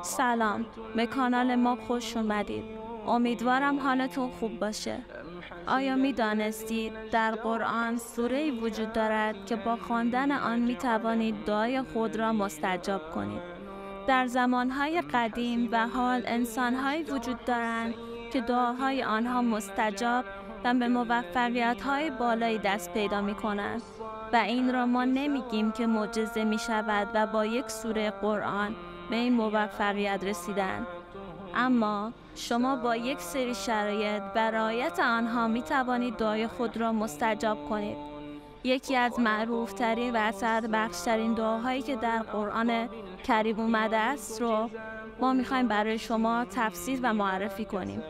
سلام، به کانال ما خوش اومدید. امیدوارم حالتون خوب باشه. آیا می دانستید در قرآن سوره‌ای وجود دارد که با خواندن آن می توانید دعای خود را مستجاب کنید؟ در زمانهای قدیم و حال انسانهایی وجود دارند که دعاهای آنها مستجاب و به موفقیت‌های بالایی دست پیدا می کنند و این را ما نمیگیم که معجزه می شود و با یک سوره قرآن به این موفقیت رسیدن. اما شما با یک سری شرایط و رعایت آنها می توانید دعای خود را مستجاب کنید. یکی از معروفترین و اثربخشترین دعاهایی که در قرآن کریم اومده است رو ما میخوایم برای شما تفسیر و معرفی کنیم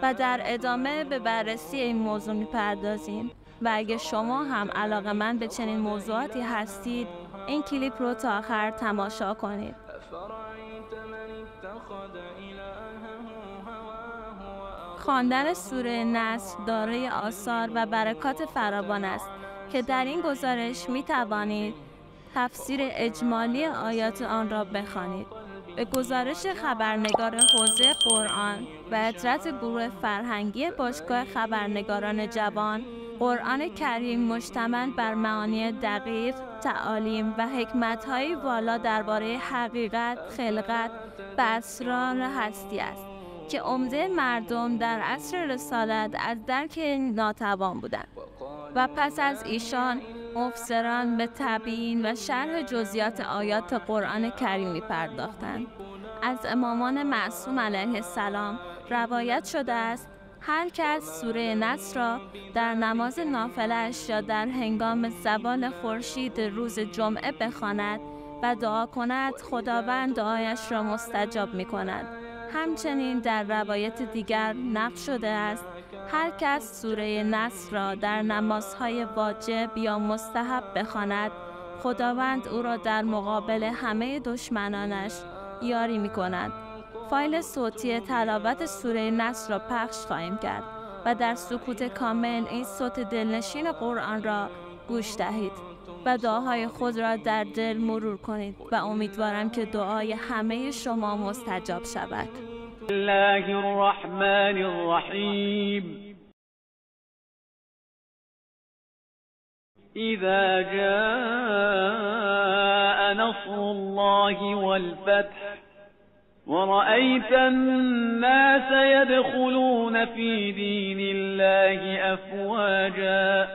و در ادامه به بررسی این موضوع میپردازیم. و اگه شما هم علاقه‌مند به چنین موضوعاتی هستید این کلیپ رو تا آخر تماشا کنید. خواندن سوره نصر دارای آثار و برکات فراوان است که در این گزارش می توانید تفسیر اجمالی آیات آن را بخوانید. به گزارش خبرنگار حوزه قرآن و اطرت گروه فرهنگی باشگاه خبرنگاران جوان، قرآن کریم مشتمل بر معانی دقیق، تعالیم و حکمت‌های والا درباره حقیقت، خلقت و اسرار هستی است که عمده مردم در عصر رسالت از درک ناتوان بودند و پس از ایشان مفسران به تبیین و شرح جزئیات آیات قرآن کریم می‌پرداختند. از امامان معصوم علیه السلام روایت شده است هر کس سوره نصر را در نماز نافله‌اش یا در هنگام زوال خورشید روز جمعه بخواند و دعا کند خداوند دعایش را مستجاب می‌کند. همچنین در روایت دیگر نقل شده است هر کس سوره نصر را در نمازهای واجب یا مستحب بخواند خداوند او را در مقابل همه دشمنانش یاری می کند. فایل صوتی تلاوت سوره نصر را پخش خواهیم کرد و در سکوت کامل این صوت دلنشین قرآن را گوش دهید و دعاهای خود را در دل مرور کنید و امیدوارم که دعای همه شما مستجاب شود. الله الرحمن الرحیم. اذا جاء نصر الله والفتح ورأيت الناس يدخلون في دين الله أفواجا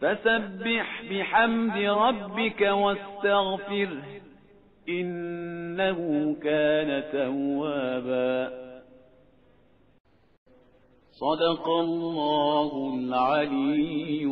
فسبح بحمد ربك واستغفره إنه كان توابا. صدق الله العلي